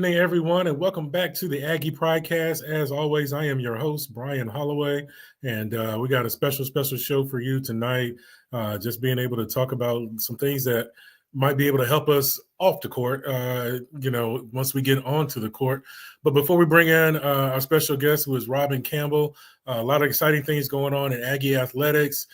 evening, everyone, and welcome back to the Aggie Pridecast. As always, I am your host, Brian Holloway, and we got a special show for you tonight. Just being able to talk about some things that might be able to help us off the court, once we get onto the court. But before we bring in our special guest, who is Robin Campbell, a lot of exciting things going on in Aggie Athletics.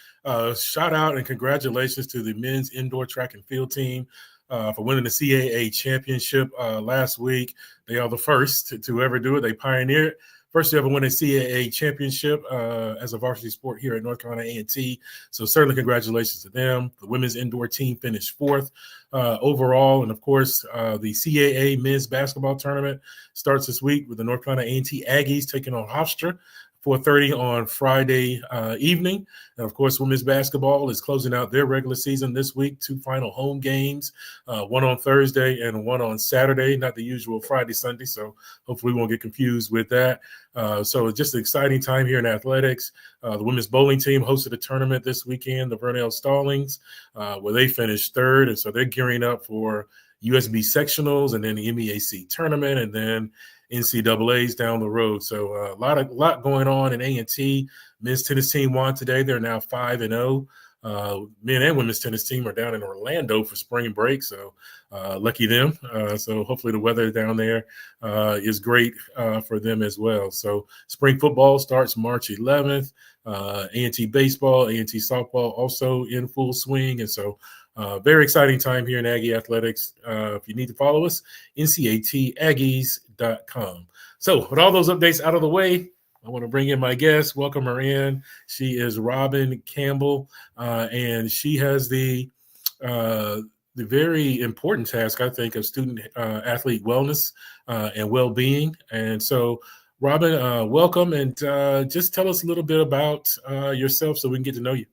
Shout out and congratulations to the men's indoor track and field team for winning the CAA championship last week. They are the first to ever do it. They pioneered. First to ever win a CAA championship as a varsity sport here at North Carolina A&T. So certainly congratulations to them. The women's indoor team finished fourth overall. And, of course, the CAA men's basketball tournament starts this week with the North Carolina A&T Aggies taking on Hofstra. 4:30 on Friday evening. And, of course, women's basketball is closing out their regular season this week. 2 final home games, one on Thursday and one on Saturday, not the usual Friday, Sunday. So hopefully we won't get confused with that. So it's just an exciting time here in athletics. The women's bowling team hosted a tournament this weekend, the Vernell Stallings, where they finished third. And so they're gearing up for USB sectionals and then the MEAC tournament and then NCAA's down the road. So a lot going on in A&T. Men's tennis team won today. They're now 5-0. Men and women's tennis team are down in Orlando for spring break. So lucky them. So hopefully the weather down there is great for them as well. So spring football starts March 11th. A&T baseball, A&T softball also in full swing. And so very exciting time here in Aggie Athletics. If you need to follow us, ncataggies.com. So with all those updates out of the way, I want to bring in my guest, welcome her in. She is Robin Campbell, and she has the very important task, I think, of student athlete wellness and well-being. And so, Robin, welcome, and just tell us a little bit about yourself so we can get to know you.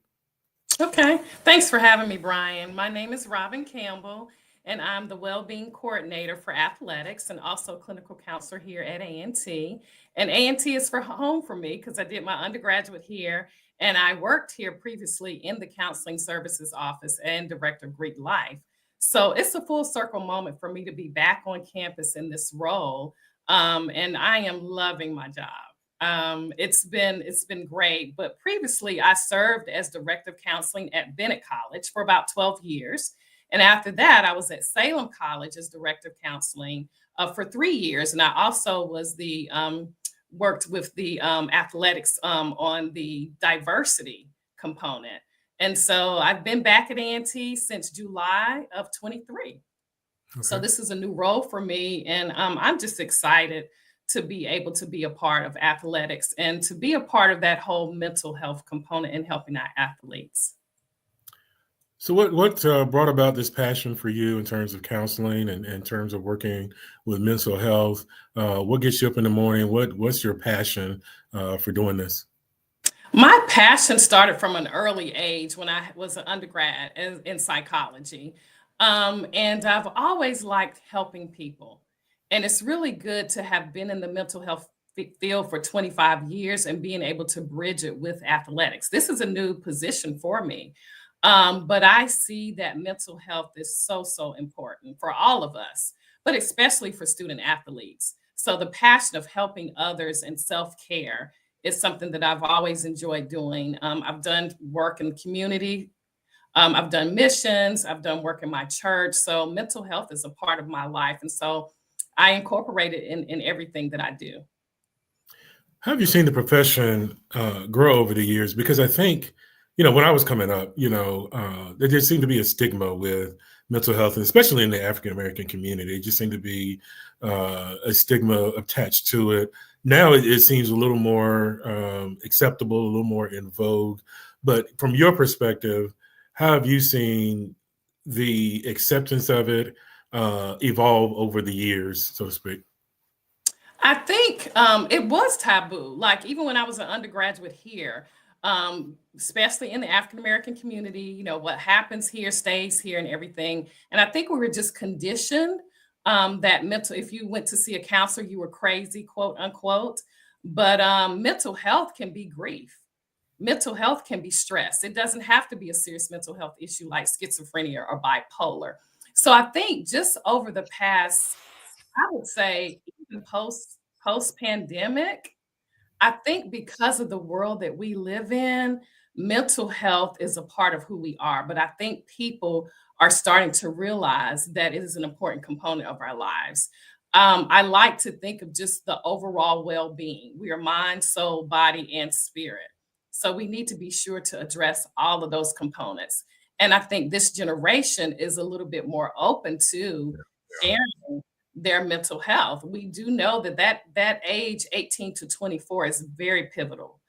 Okay. Thanks for having me, Brian. My name is Robin Campbell, and I'm the Wellbeing Coordinator for Athletics and also Clinical Counselor here at A&T. And A&T is for home for me because I did my undergraduate here, and I worked here previously in the Counseling Services Office and Director of Greek Life. So it's a full circle moment for me to be back on campus in this role, and I am loving my job. It's been great, but previously I served as director of counseling at Bennett College for about 12 years. And after that, I was at Salem College as director of counseling for 3 years. And I also was worked with the athletics on the diversity component. And so I've been back at A&T since July of 23. Okay. So this is a new role for me. And I'm just excited to be able to be a part of athletics and to be a part of that whole mental health component in helping our athletes. So what brought about this passion for you in terms of counseling and in terms of working with mental health? What gets you up in the morning? What's your passion for doing this? My passion started from an early age when I was an undergrad in psychology. And I've always liked helping people. And it's really good to have been in the mental health field for 25 years and being able to bridge it with athletics. This is a new position for me. But I see that mental health is so important for all of us, but especially for student athletes. So the passion of helping others and self-care is something that I've always enjoyed doing. I've done work in the community. I've done missions. I've done work in my church. So mental health is a part of my life. And so I incorporate it in everything that I do. How have you seen the profession grow over the years? Because I think, when I was coming up, there just seemed to be a stigma with mental health, and especially in the African-American community. It just seemed to be a stigma attached to it. Now it seems a little more acceptable, a little more in vogue. But from your perspective, how have you seen the acceptance of it evolve over the years, so to speak? I think it was taboo. Like even when I was an undergraduate here, especially in the African-American community, what happens here stays here and everything. And I think we were just conditioned that if you went to see a counselor, you were crazy, quote unquote. But mental health can be grief. Mental health can be stress. It doesn't have to be a serious mental health issue like schizophrenia or bipolar. So I think just over the past I would say even post pandemic, I think because of the world that we live in, mental health is a part of who we are. But I think people are starting to realize that it is an important component of our lives. I like to think of just the overall well being. We are mind, soul, body, and spirit. So we need to be sure to address all of those components. And I think this generation is a little bit more open to sharing their mental health. We do know that that age 18 to 24 is very pivotal,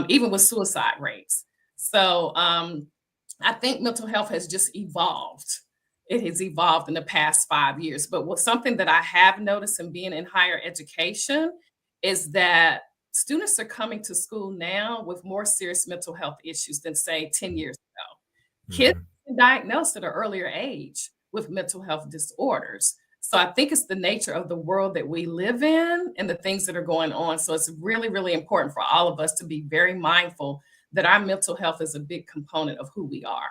even with suicide rates. So I think mental health has just evolved. It has evolved in the past 5 years. But what something that I have noticed in being in higher education is that students are coming to school now with more serious mental health issues than say 10 years ago. Kids Mhm. are diagnosed at an earlier age with mental health disorders. So I think it's the nature of the world that we live in and the things that are going on. So it's really, really important for all of us to be very mindful that our mental health is a big component of who we are.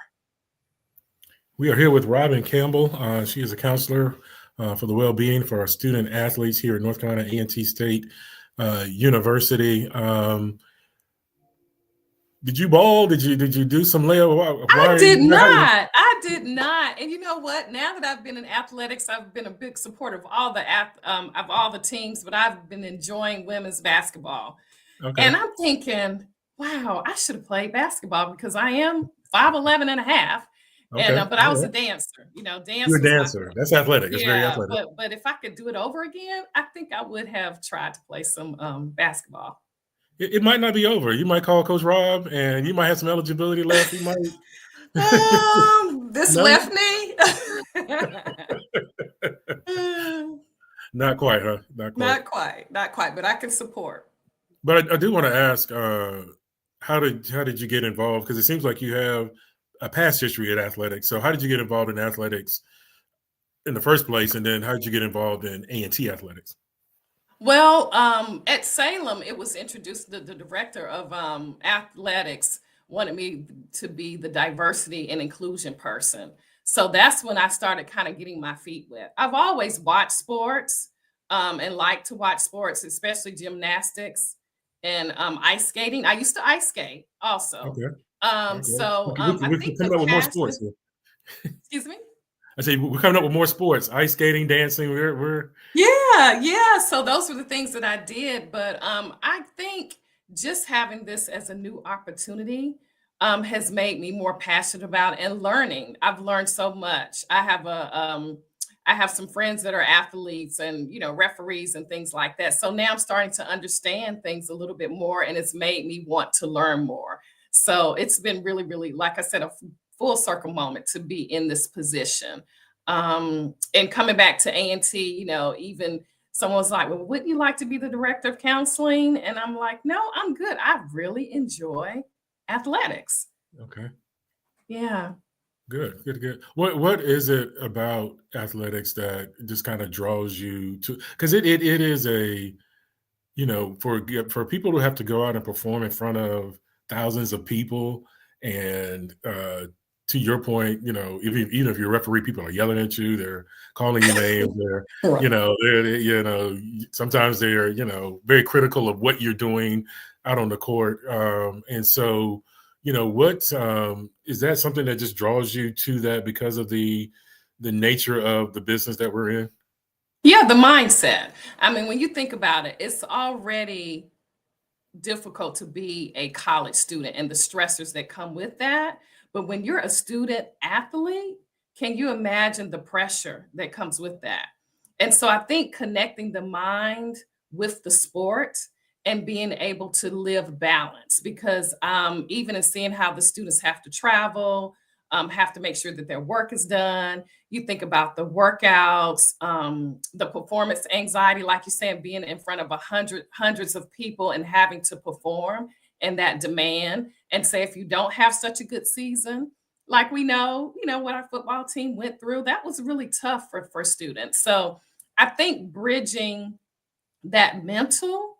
We are here with Robin Campbell. She is a counselor for the well-being for our student athletes here at North Carolina A&T State University. Did you ball? Did you do some layup? Why I are did you? not. I did not. And you know what? Now that I've been in athletics, I've been a big supporter of all of all the teams, but I've been enjoying women's basketball. Okay. And I'm thinking, wow, I should have played basketball because I am 5'11 and a half. And Okay. but I All was a right. dancer. Dance You're a was my dancer. That's athletic. It's very yeah. athletic. But if I could do it over again, I think I would have tried to play some basketball. It might not be over. You might call Coach Rob, and you might have some eligibility left. He might. This No, left knee. not quite, huh? Not quite. Not quite, but I can support. But I do want to ask, how did you get involved? Because it seems like you have a past history at athletics. So how did you get involved in athletics in the first place, and then how did you get involved in A&T athletics? Well, at Salem, it was introduced, the director of athletics wanted me to be the diversity and inclusion person. So that's when I started kind of getting my feet wet. I've always watched sports and liked to watch sports, especially gymnastics and ice skating. I used to ice skate also. Okay. Okay. I We're think the coming up with more passion, sports here. excuse me? I say we're coming up with more sports: ice skating, dancing. We're Yeah, yeah. So those were the things that I did. But I think just having this as a new opportunity has made me more passionate about it and learning. I've learned so much. I have some friends that are athletes and referees and things like that. So now I'm starting to understand things a little bit more, and it's made me want to learn more. So it's been really, really, like I said, a full circle moment to be in this position. And coming back to A&T, even someone's like, well, wouldn't you like to be the director of counseling? And I'm like, no, I'm good. I really enjoy athletics. okay. Yeah. Good, good, good. What is it about athletics that just kind of draws you to? Because it is a for people who have to go out and perform in front of thousands of people, and to your point, even if you're a referee, people are yelling at you, they're calling you names, Right. sometimes they're very critical of what you're doing out on the court, and so what is that something that just draws you to that because of the nature of the business that we're in? Yeah, the mindset. I mean, when you think about it, it's already difficult to be a college student and the stressors that come with that. But when you're a student athlete, can you imagine the pressure that comes with that? And so I think connecting the mind with the sport and being able to live balance, because even in seeing how the students have to travel, have to make sure that their work is done. You think about the workouts, the performance anxiety, like you said, being in front of hundreds of people and having to perform and that demand. And say if you don't have such a good season, like we know, what our football team went through, that was really tough for students. So I think bridging that mental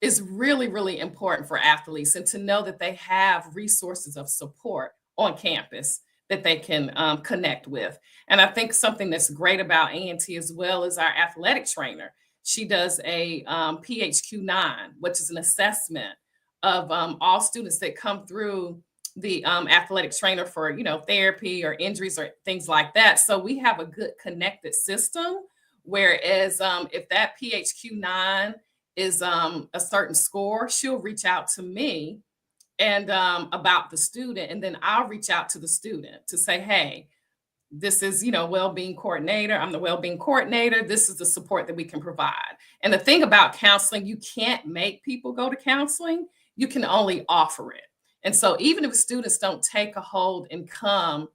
is really, really important for athletes, and to know that they have resources of support on campus that they can connect with. And I think something that's great about A&T as well is our athletic trainer. She does a PHQ-9, which is an assessment of all students that come through the athletic trainer for, therapy or injuries or things like that. So we have a good connected system. Whereas if that PHQ-9 is a certain score, she'll reach out to me and about the student, and then I'll reach out to the student to say, hey, this is, well-being coordinator. I'm the well-being coordinator. This is the support that we can provide. And the thing about counseling, you can't make people go to counseling. You can only offer it. And so even if students don't take a hold and come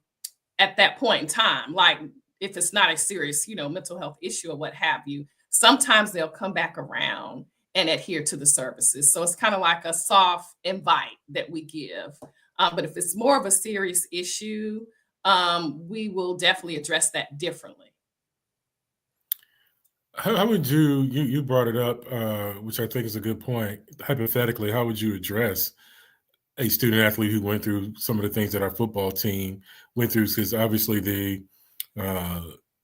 at that point in time, like if it's not a serious, mental health issue or what have you, sometimes they'll come back around and adhere to the services. So it's kind of like a soft invite that we give. But if it's more of a serious issue, we will definitely address that differently. How would you brought it up, which I think is a good point. Hypothetically, how would you address a student athlete who went through some of the things that our football team went through? Because obviously it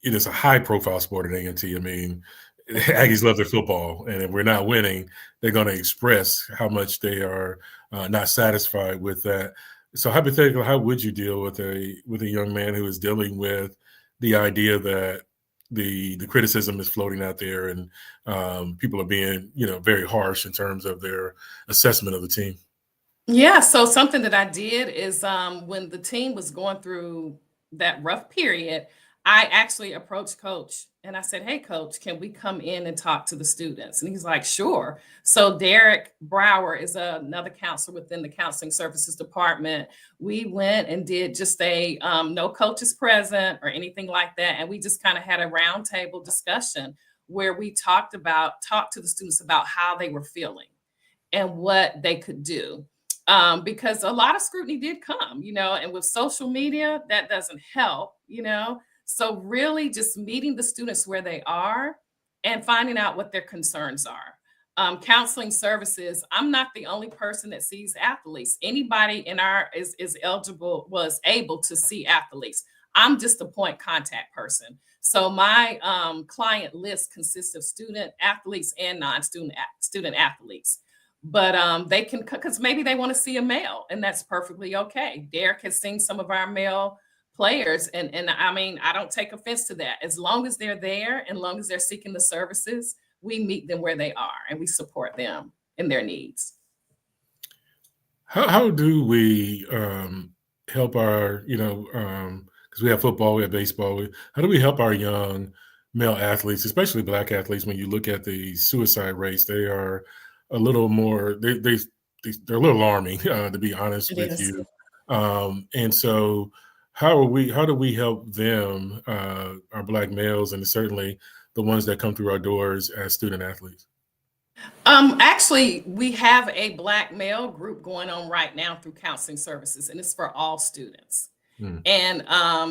is a high profile sport at A&T. I mean, Aggies love their football, and if we're not winning, they're going to express how much they are not satisfied with that. So hypothetically, how would you deal with a young man who is dealing with the idea that the criticism is floating out there and people are being, very harsh in terms of their assessment of the team? Yeah, so something that I did is when the team was going through that rough period, I actually approached coach and I said, hey, coach, can we come in and talk to the students? And he's like, sure. So Derek Brower is another counselor within the counseling services department. We went and did just a no coaches present or anything like that. And we just kind of had a roundtable discussion where we talked to the students about how they were feeling and what they could do. Because a lot of scrutiny did come, and with social media, that doesn't help. So really just meeting the students where they are and finding out what their concerns are. Counseling services, I'm not the only person that sees athletes. Anybody in our is was able to see athletes. I'm just a point contact person. So my client list consists of student athletes and non-student student athletes. But they can, because maybe they want to see a male, and that's perfectly okay. Derek has seen some of our male players, and I mean, I don't take offense to that. As long as they're there, and long as they're seeking the services, we meet them where they are and we support them in their needs. How do we help our, because we have football, we have baseball. How do we help our young male athletes, especially Black athletes? When you look at the suicide rates, they are a little more. They're a little alarming, to be honest It with is. you. And so, how do we help them, our Black males, and certainly the ones that come through our doors as student athletes? Actually, we have a Black male group going on right now through counseling services, and it's for all students. Hmm. And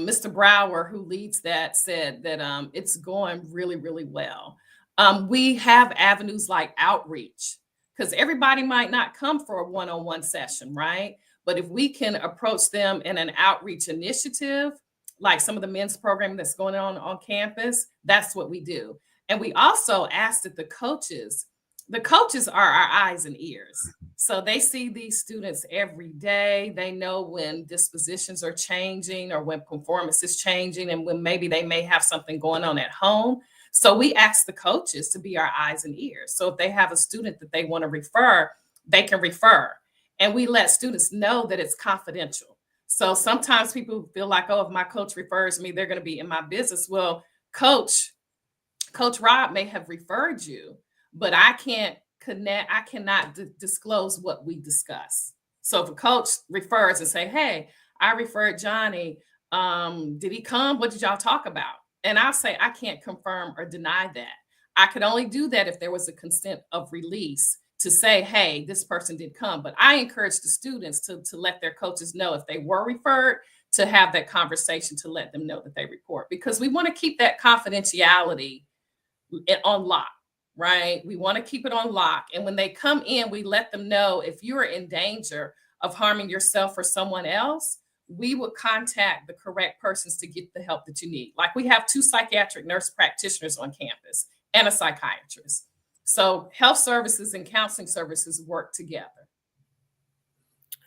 Mr. Brower, who leads that, said that it's going really, really well. We have avenues like outreach, because everybody might not come for a one-on-one session, right? But if we can approach them in an outreach initiative, like some of the men's program that's going on campus, that's what we do. And we also ask that the coaches are our eyes and ears. So they see these students every day. They know when dispositions are changing or when performance is changing and when maybe they may have something going on at home. So we ask the coaches to be our eyes and ears. So if they have a student that they want to refer, they can refer. And we let students know that it's confidential. So sometimes people feel like, oh, if my coach refers me, they're going to be in my business. Well, Coach Rob may have referred you, but I cannot disclose what we discuss. So if a coach refers and say, hey, I referred Johnny, did he come? What did y'all talk about? And I'll say, I can't confirm or deny that. I could only do that if there was a consent of release to say, hey, this person did come. But I encourage the students to let their coaches know if they were referred, to have that conversation to let them know that they report, because we want to keep that confidentiality on lock, right? We want to keep it on lock. And when they come in, we let them know if you are in danger of harming yourself or someone else, we would contact the correct persons to get the help that you need. Like we have 2 psychiatric nurse practitioners on campus and a psychiatrist. So health services and counseling services work together.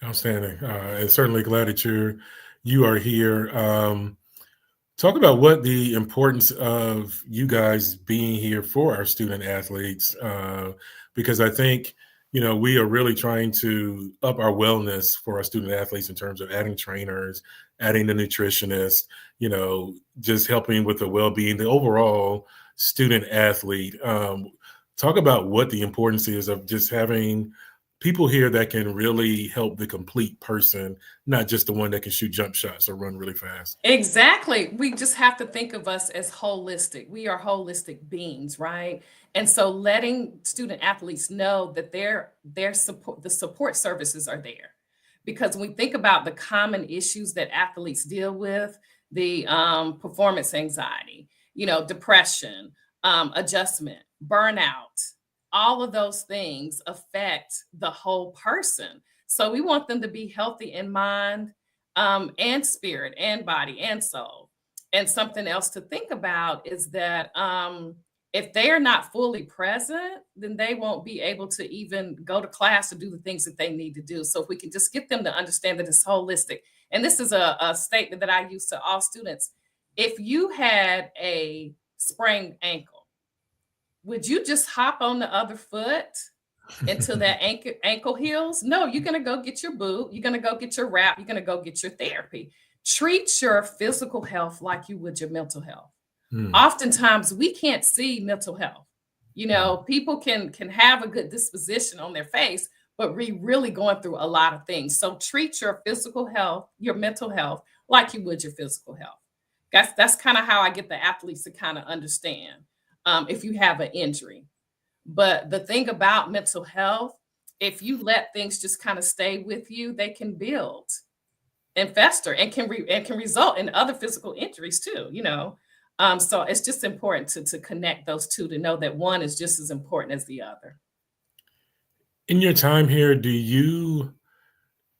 Outstanding. And certainly glad that you are here. Talk about what the importance of you guys being here for our student athletes, because I think, we are really trying to up our wellness for our student athletes in terms of adding trainers, adding the nutritionist, just helping with the well-being, the overall student athlete. Talk about what the importance is of just having people here that can really help the complete person, not just the one that can shoot jump shots or run really fast. Exactly. We just have to think of us as holistic. We are holistic beings, right? And so letting student athletes know that their support, the support services are there. Because when we think about the common issues that athletes deal with, the performance anxiety, depression, adjustment, burnout, all of those things affect the whole person. So we want them to be healthy in mind, and spirit and body and soul. And something else to think about is that if they are not fully present, then they won't be able to even go to class or do the things that they need to do. So if we can just get them to understand that it's holistic. And this is a statement that I use to all students. If you had a sprained ankle, would you just hop on the other foot until that ankle heals? No, you're going to go get your boot. You're going to go get your wrap. You're going to go get your therapy. Treat your physical health like you would your mental health. Oftentimes we can't see mental health. People can have a good disposition on their face, but we really going through a lot of things. So treat your physical health, your mental health, like you would your physical health. That's kind of how I get the athletes to kind of understand if you have an injury. But the thing about mental health, if you let things just kind of stay with you, they can build and fester and can result in other physical injuries too. So it's just important to connect those two, to know that one is just as important as the other. In your time here,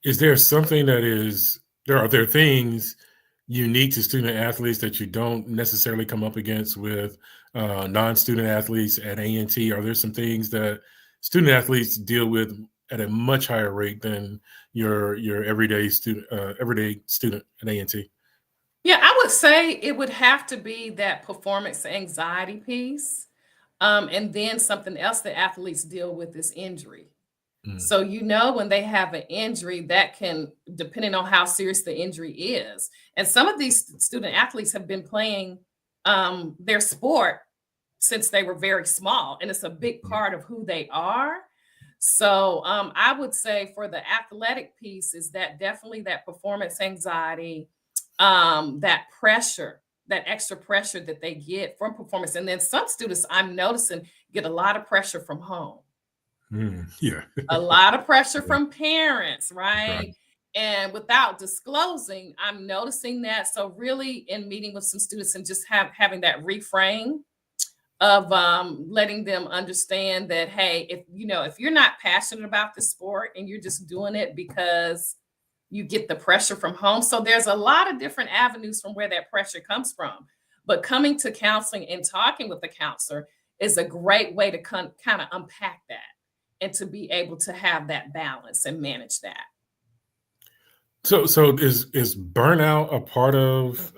is there something are there things unique to student athletes that you don't necessarily come up against with non-student athletes at A&T? Are there some things that student athletes deal with at a much higher rate than your everyday student at A&T? Yeah, I would say it would have to be that performance anxiety piece. And then something else that athletes deal with is injury. So, when they have an injury, that can, depending on how serious the injury is. And some of these student athletes have been playing their sport since they were very small, and it's a big part of who they are. So I would say for the athletic piece is that definitely that performance anxiety, that pressure, that extra pressure that they get from performance. And then some students I'm noticing get a lot of pressure from home. Yeah. A lot of pressure from parents, right? And without disclosing, I'm noticing that. So really in meeting with some students and just having that reframe of letting them understand that, hey, if you're not passionate about the sport and you're just doing it because you get the pressure from home. So there's a lot of different avenues from where that pressure comes from. But coming to counseling and talking with the counselor is a great way to kind of unpack that and to be able to have that balance and manage that. So is burnout a part of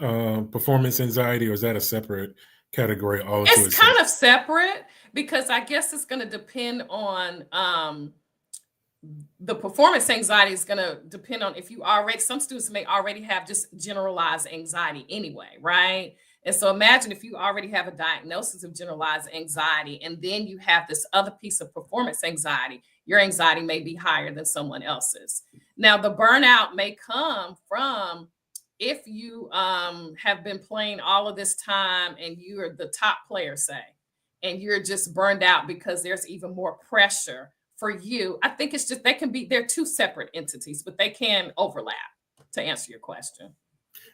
performance anxiety, or is that a separate category all into itself? It's kind of separate because I guess it's going to depend on the performance anxiety is going to depend on if you already, some students may already have just generalized anxiety anyway, right? And so imagine if you already have a diagnosis of generalized anxiety and then you have this other piece of performance anxiety, your anxiety may be higher than someone else's. Now, the burnout may come from if you have been playing all of this time and you're the top player, say, and you're just burned out because there's even more pressure for you. I think it's just, they're two separate entities, but they can overlap, to answer your question.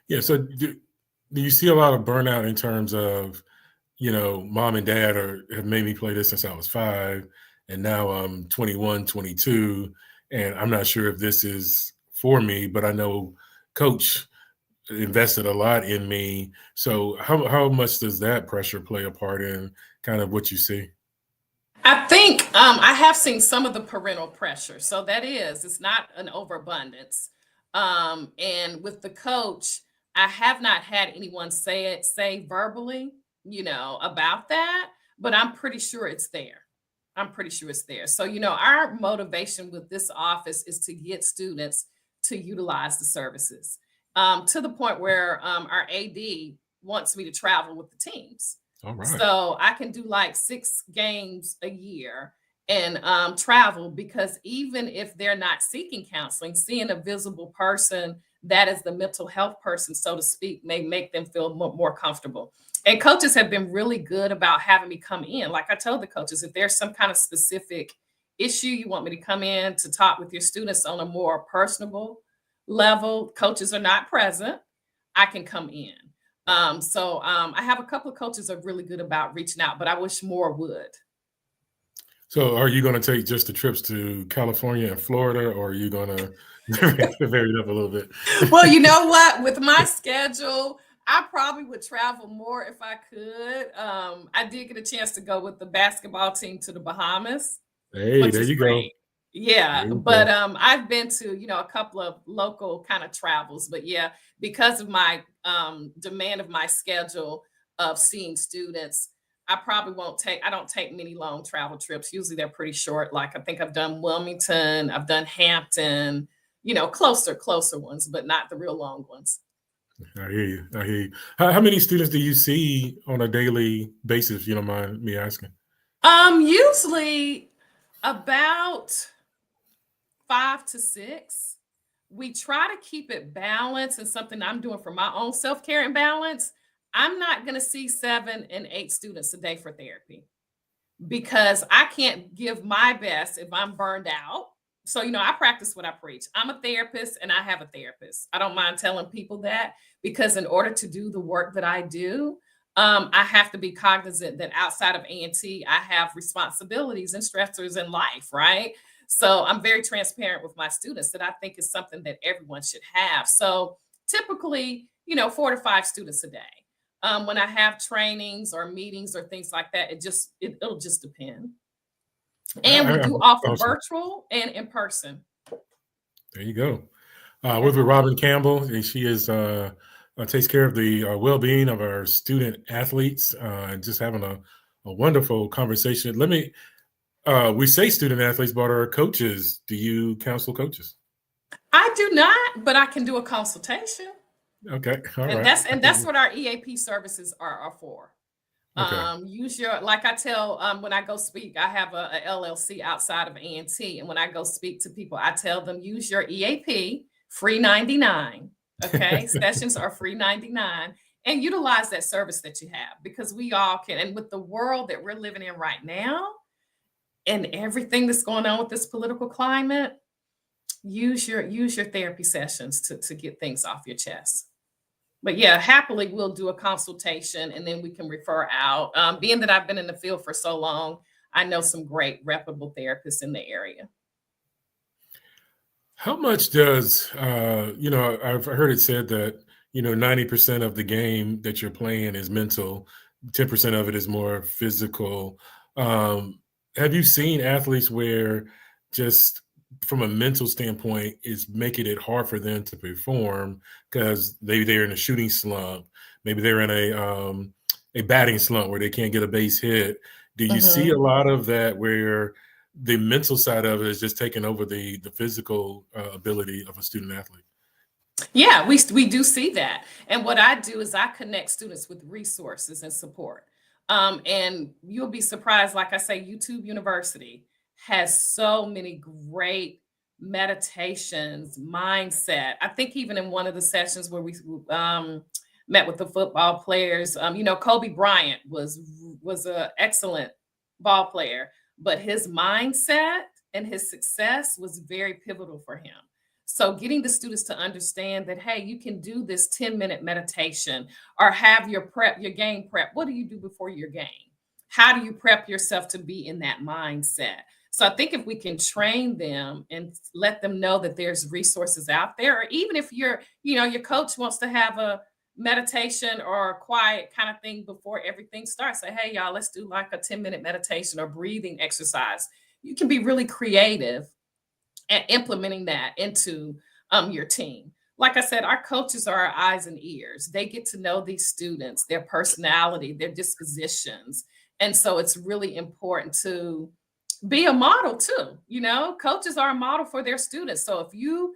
Yeah. So do you see a lot of burnout in terms of, mom and dad have made me play this since I was 5 and now I'm 21, 22, and I'm not sure if this is for me, but I know, coach invested a lot in me. So how much does that pressure play a part in kind of what you see? I think I have seen some of the parental pressure. So it's not an overabundance. And with the coach, I have not had anyone say verbally, about that, but I'm pretty sure it's there. I'm pretty sure it's there. So, our motivation with this office is to get students to utilize the services to the point where our AD wants me to travel with the teams. All right. So I can do like 6 games a year and travel because even if they're not seeking counseling, seeing a visible person that is the mental health person, so to speak, may make them feel more comfortable. And coaches have been really good about having me come in. Like I told the coaches, if there's some kind of specific issue you want me to come in to talk with your students on a more personable level, coaches are not present, I can come in. I have a couple of coaches that are really good about reaching out, but I wish more would. So are you going to take just the trips to California and Florida, or are you going to vary it up a little bit? Well, you know what? With my schedule, I probably would travel more if I could. I did get a chance to go with the basketball team to the Bahamas, Hey, which there is you go. great. Yeah, There you but go. I've been to, a couple of local kind of travels, but yeah, because of my demand of my schedule of seeing students, I don't take many long travel trips. Usually they're pretty short. Like I think I've done Wilmington, I've done Hampton, closer ones, but not the real long ones. I hear you. I hear you. How many students do you see on a daily basis, if you don't mind me asking? Usually about 5 to 6. We try to keep it balanced and something I'm doing for my own self-care and balance. I'm not going to see 7 and 8 students a day for therapy because I can't give my best if I'm burned out. So, I practice what I preach. I'm a therapist and I have a therapist. I don't mind telling people that because in order to do the work that I do, I have to be cognizant that outside of A&T, I have responsibilities and stressors in life, right? So I'm very transparent with my students that I think is something that everyone should have. So typically, 4 to 5 students a day. When I have trainings or meetings or things like that, it'll just depend. And we do offer Awesome. virtual and in person. There you go. Yeah. With Robin Campbell, and she takes care of the well-being of our student athletes, and just having a wonderful conversation. We say student athletes, but our coaches, do you counsel coaches? I do not, but I can do a consultation. Okay, all And right. that's what our EAP services are for. Okay. Use your, like I tell, when I go speak, I have a LLC outside of A&T, and when I go speak to people, I tell them use your EAP, free 99. Okay, sessions are free 99, and utilize that service that you have because we all can. And with the world that we're living in right now, and everything that's going on with this political climate, use your therapy sessions to get things off your chest. But yeah, happily we'll do a consultation and then we can refer out. Being that I've been in the field for so long, I know some great reputable therapists in the area. How much does I've heard it said that 90% of the game that you're playing is mental, 10% of it is more physical. Um, have you seen athletes where just from a mental standpoint is making it hard for them to perform because they're in a shooting slump, maybe they're in a batting slump where they can't get a base hit? Do you see a Mhm. lot of that where the mental side of it is just taking over the physical ability of a student athlete? Yeah, we do see that. And what I do is I connect students with resources and support. And you'll be surprised, like I say, YouTube University has so many great meditations, mindset. I think even in one of the sessions where we met with the football players, Kobe Bryant was an excellent ball player, but his mindset and his success was very pivotal for him. So getting the students to understand that, hey, you can do this 10-minute meditation or have your game prep. What do you do before your game? how do you prep yourself to be in that mindset? So I think if we can train them and let them know that there's resources out there, or even if your coach wants to have a meditation or a quiet kind of thing before everything starts, say, hey, y'all, let's do like a 10-minute meditation or breathing exercise. You can be really creative at implementing that into your team. Like I said, our coaches are our eyes and ears. They get to know these students, their personality, their dispositions. And so it's really important to be a model too. Coaches are a model for their students. So if you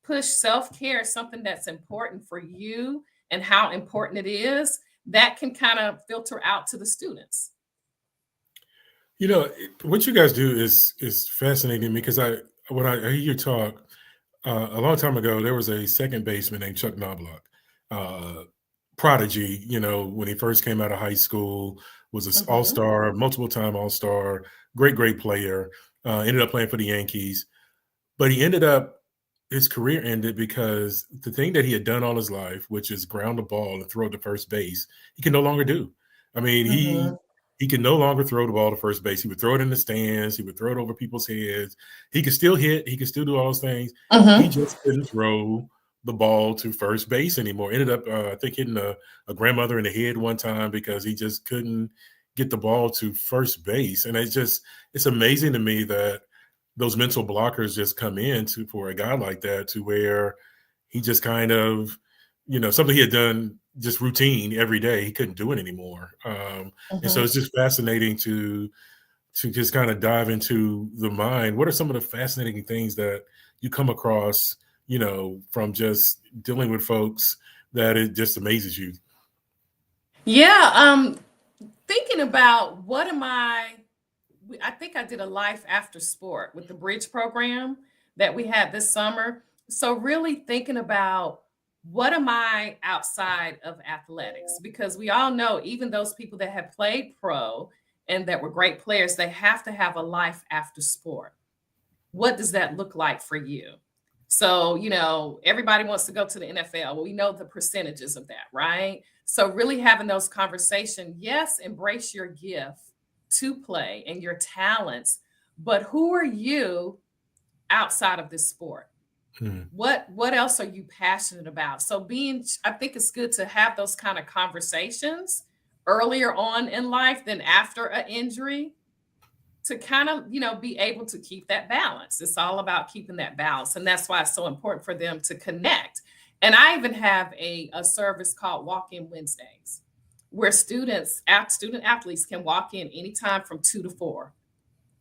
push self-care as something that's important for you and how important it is, that can kind of filter out to the students. What you guys do is fascinating because when I hear you talk, a long time ago, there was a second baseman named Chuck Knobloch, prodigy, when he first came out of high school, was an all-star, multiple-time all-star, great player, ended up playing for the Yankees. But his career ended because the thing that he had done all his life, which is ground the ball and throw it to first base, he can no longer do. I mean, he can no longer throw the ball to first base. He would throw it in the stands. He would throw it over people's heads. He could still hit. He could still do all those things. He just couldn't throw the ball to first base anymore. Ended up, I think, hitting a grandmother in the head one time because he just couldn't get the ball to first base. And it's amazing to me that those mental blockers just come in for a guy like that, to where he just kind of, something he had done just routine every day, he couldn't do it anymore. And so it's just fascinating to just kind of dive into the mind. What are some of the fascinating things that you come across, from just dealing with folks, that it just amazes you? Yeah. Thinking about I think I did a life after sport with the bridge program that we had this summer. So really thinking about, what am I outside of athletics? Because we all know, even those people that have played pro and that were great players, they have to have a life after sport. What does that look like for you? So, everybody wants to go to the NFL. Well, we know the percentages of that, right? So really having those conversations, yes, embrace your gift to play and your talents, but who are you outside of this sport? What else are you passionate about? So I think it's good to have those kind of conversations earlier on in life than after an injury, to kind of, be able to keep that balance. It's all about keeping that balance. And that's why it's so important for them to connect. And I even have a service called Walk-In Wednesdays, where student athletes can walk in anytime from 2 to 4.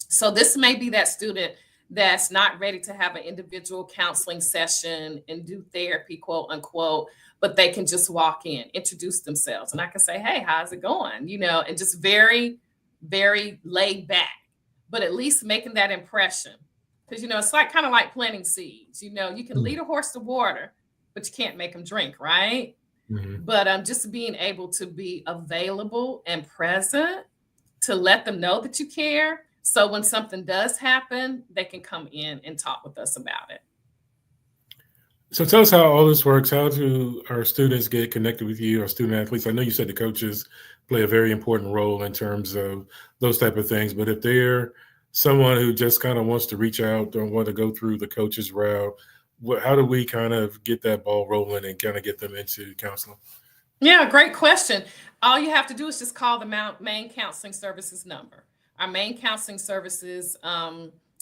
So this may be that student that's not ready to have an individual counseling session and do therapy, quote unquote, but they can just walk in, introduce themselves. And I can say, hey, how's it going? And just very, very laid back, but at least making that impression. Because, it's kind of like planting seeds. You can lead a horse to water, but you can't make them drink, right? But just being able to be available and present to let them know that you care. So when something does happen, they can come in and talk with us about it. So tell us how all this works. How do our students get connected with you, our student athletes? I know you said the coaches play a very important role in terms of those type of things, but if they're someone who just kind of wants to reach out, don't want to go through the coach's route, how do we kind of get that ball rolling and kind of get them into counseling? Yeah, great question. All you have to do is just call the main counseling services number. Our main counseling services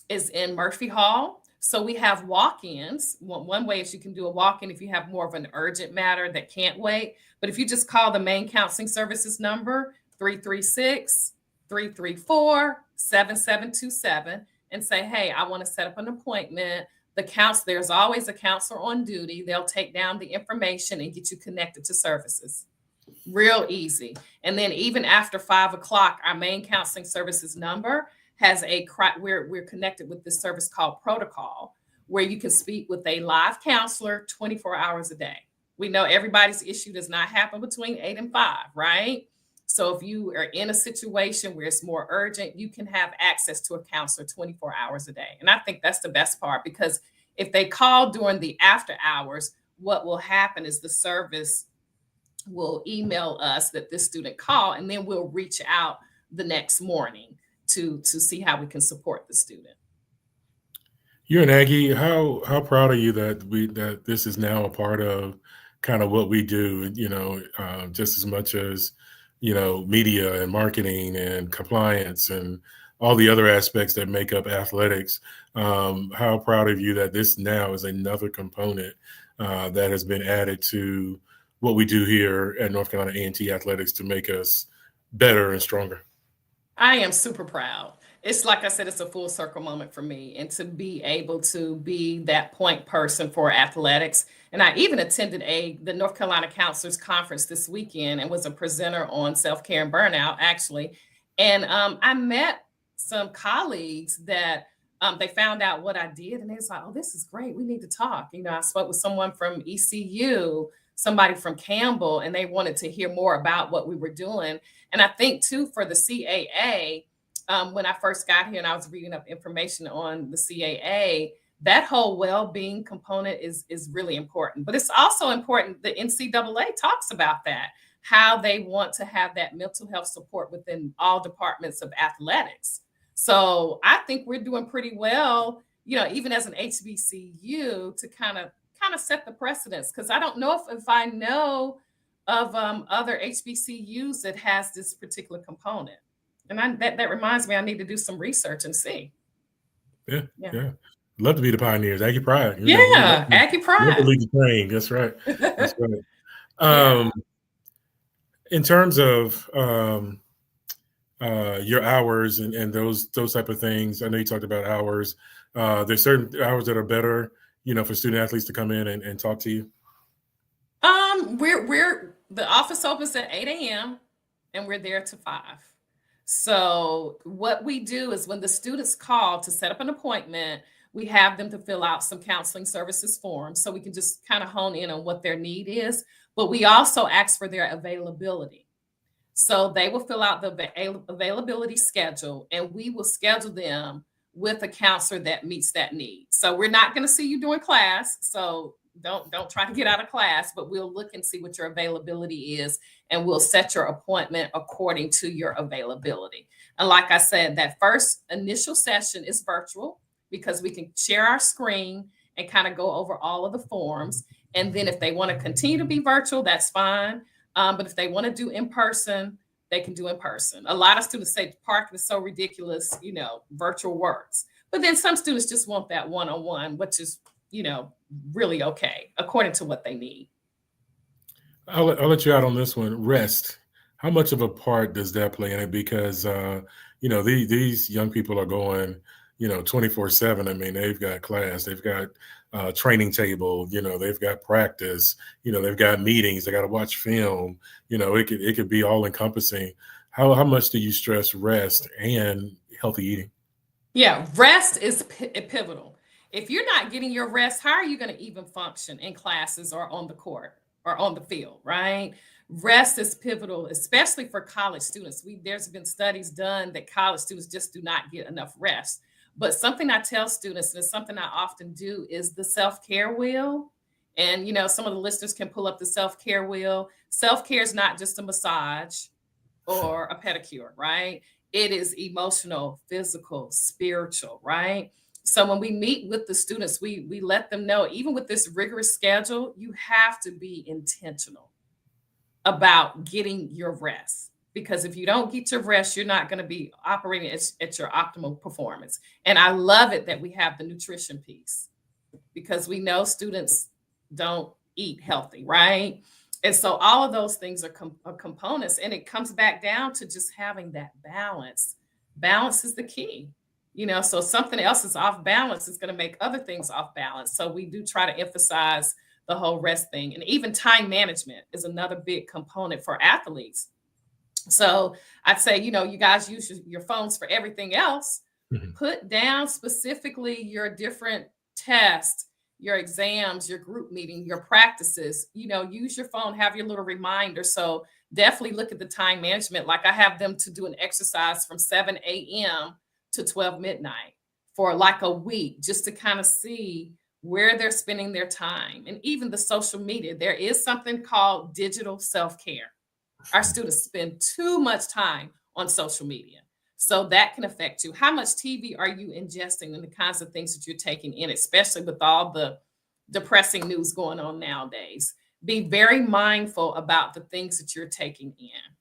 is in Murphy Hall. So we have walk-ins. One way is you can do a walk-in if you have more of an urgent matter that can't wait. But if you just call the main counseling services number, 336-334-7727, and say, hey, I want to set up an appointment. There's always a counselor on duty. They'll take down the information and get you connected to services. Real easy. And then even after 5 o'clock, our main counseling services number has we're connected with this service called Protocol, where you can speak with a live counselor 24 hours a day. We know everybody's issue does not happen between 8 and 5, right? So if you are in a situation where it's more urgent, you can have access to a counselor 24 hours a day. And I think that's the best part, because if they call during the after hours, what will happen is the service will email us that this student called, and then we'll reach out the next morning to see how we can support the student. You're an Aggie. How proud are you that this is now a part of kind of what we do? Just as much as media and marketing and compliance and all the other aspects that make up athletics. How proud of you that this now is another component that has been added to what we do here at North Carolina A&T Athletics to make us better and stronger. I am super proud. It's like I said, it's a full circle moment for me, and to be able to be that point person for athletics. And I even attended the North Carolina Counselors Conference this weekend and was a presenter on self-care and burnout, actually. And I met some colleagues that they found out what I did, and they was like, "Oh, this is great. We need to talk." I spoke with someone from ECU, somebody from Campbell, and they wanted to hear more about what we were doing. And I think too, for the CAA, when I first got here and I was reading up information on the CAA, that whole well-being component is really important. But it's also important, the NCAA talks about that, how they want to have that mental health support within all departments of athletics. So I think we're doing pretty well, even as an HBCU, to kind of set the precedence, because I don't know if I know of other HBCUs that has this particular component. And that reminds me, I need to do some research and see. Yeah. Love to be the pioneers. Aggie Pride. Aggie Pride. Love to lead the train. That's right. That's right. In terms of your hours and those type of things, I know you talked about hours. There's certain hours that are better, for student athletes to come in and talk to you. We're the office opens at 8 a.m. and we're there to 5. So what we do is when the students call to set up an appointment, we have them to fill out some counseling services forms so we can just kind of hone in on what their need is. But we also ask for their availability. So they will fill out the availability schedule, and we will schedule them with a counselor that meets that need. So we're not going to see you during class. So don't try to get out of class, but we'll look and see what your availability is, and we'll set your appointment according to your availability. And like I said, that first initial session is virtual because we can share our screen and kind of go over all of the forms. And then if they want to continue to be virtual, that's fine. But if they want to do in person, they can do in person. A lot of students say parking is so ridiculous, virtual works. But then some students just want that one-on-one, which is, really okay, according to what they need. I'll let you out on this one. Rest. How much of a part does that play in it? Because, these young people are going, 24/7. I mean, they've got class, they've got training table, they've got practice, they've got meetings, they got to watch film, it could be all encompassing. How much do you stress rest and healthy eating? Yeah, rest is pivotal. If you're not getting your rest, how are you going to even function in classes or on the court or on the field, right? Rest is pivotal, especially for college students. There's been studies done that college students just do not get enough rest. But something I tell students, and it's something I often do, is the self-care wheel. And, some of the listeners can pull up the self-care wheel. Self-care is not just a massage or a pedicure, right? It is emotional, physical, spiritual, right? So when we meet with the students, we let them know, even with this rigorous schedule, you have to be intentional about getting your rest. Because if you don't get your rest, you're not going to be operating at your optimal performance. And I love it that we have the nutrition piece, because we know students don't eat healthy, right? And so all of those things are components, and it comes back down to just having that balance. Balance is the key. So something else is off balance, is going to make other things off balance. So we do try to emphasize the whole rest thing. And even time management is another big component for athletes. So I'd say, you guys use your phones for everything else. Mm-hmm. Put down specifically your different tests, your exams, your group meeting, your practices, use your phone, have your little reminder. So definitely look at the time management. Like I have them to do an exercise from 7 a.m. to 12 midnight for like a week, just to kind of see where they're spending their time. And even the social media, there is something called digital self-care. Our students spend too much time on social media. So that can affect you. How much TV are you ingesting and the kinds of things that you're taking in, especially with all the depressing news going on nowadays? Be very mindful about the things that you're taking in.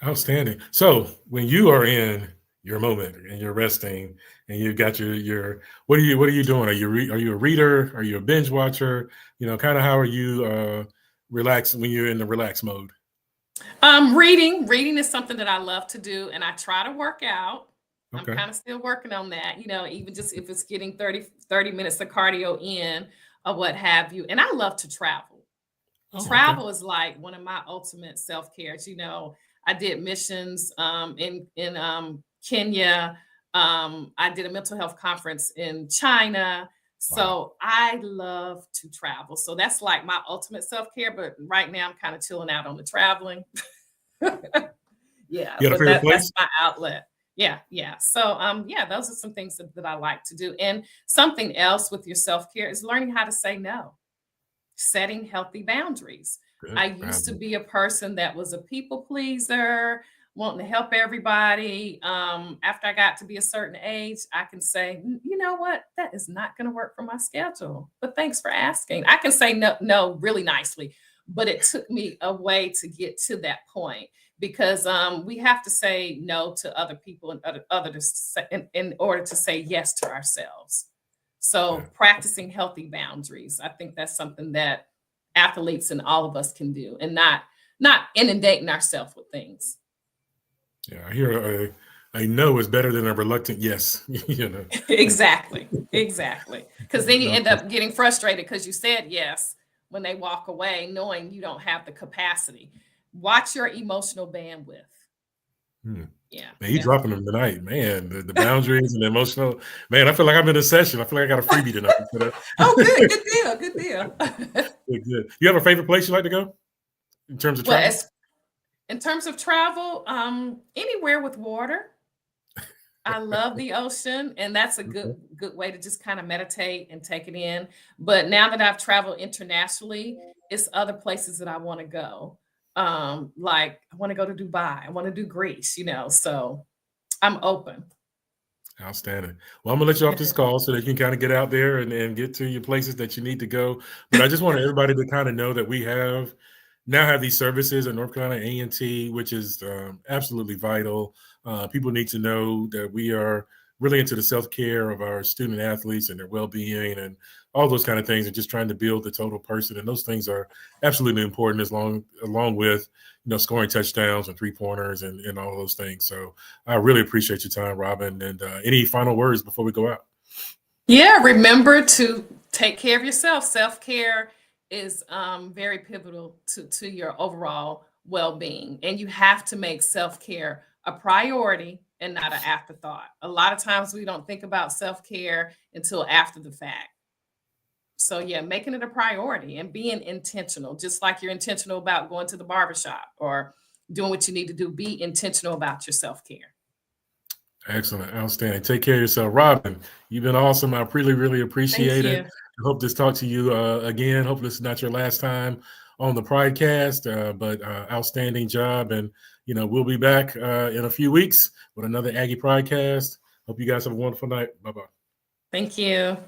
Outstanding. So when you are in your moment and you're resting and you've got your what are you doing? Are you a reader? Are you a binge watcher? Kind of how are you relaxed when you're in the relaxed mode? Reading is something that I love to do, and I try to work out. I'm Okay. kind of still working on that, even just if it's getting 30 minutes of cardio in or what have you. And I love to travel. Oh, okay. Travel is like one of my ultimate self-cares. I did missions in Kenya. I did a mental health conference in China. Wow. So I love to travel. So that's like my ultimate self-care. But right now I'm kind of chilling out on the traveling. Yeah, You got a but favorite that's place? my outlet. Yeah, yeah. So yeah, those are some things that I like to do. And something else with your self-care is learning how to say no, setting healthy boundaries. I Good. used to be a person that was a people pleaser, wanting to help everybody. After I got to be a certain age, I can say, you know what, that is not going to work for my schedule. But thanks for asking. I can say no, really nicely. But it took me a way to get to that point because we have to say no to other people and in order to say yes to ourselves. So Yeah. practicing healthy boundaries, I think that's something that athletes and all of us can do, and not inundating ourselves with things. Yeah. I hear a no is better than a reluctant yes. Exactly. Because then you No end question. up getting frustrated because you said yes when they walk away, knowing you don't have the capacity. Watch your emotional bandwidth. Hmm. Yeah, Man, you yeah. dropping them tonight, man. The boundaries and the emotional, man. I feel like I'm in a session. I feel like I got a freebie tonight. Oh, good deal. Good, good. You have a favorite place you like to go in terms of Well, travel? as in terms of travel, anywhere with water. I love the ocean, and that's a Okay. good way to just kind of meditate and take it in. But now that I've traveled internationally, it's other places that I want to go. Like I want to go to Dubai, I want to do Greece, so I'm open. Outstanding. Well, I'm gonna let you off this call so that you can kind of get out there and get to your places that you need to go. But I just want everybody to kind of know that we now have these services at North Carolina A&T, which is absolutely vital. People need to know that we are really into the self-care of our student athletes and their well-being and all those kind of things, and just trying to build the total person. And those things are absolutely important, along with scoring touchdowns and three-pointers and all those things. So I really appreciate your time, Robin. And any final words before we go out? Yeah, remember to take care of yourself. Self-care is very pivotal to your overall well-being. And you have to make self-care a priority and not an afterthought. A lot of times we don't think about self-care until after the fact. So yeah, making it a priority and being intentional, just like you're intentional about going to the barbershop or doing what you need to do, be intentional about your self-care. Excellent. Outstanding. Take care of yourself. Robin, you've been awesome. I really, really Thank appreciate it. you. I hope this talk to you again. Hope this is not your last time on the Pridecast, but outstanding job. And, we'll be back in a few weeks with another Aggie Pridecast. Hope you guys have a wonderful night. Bye-bye. Thank you.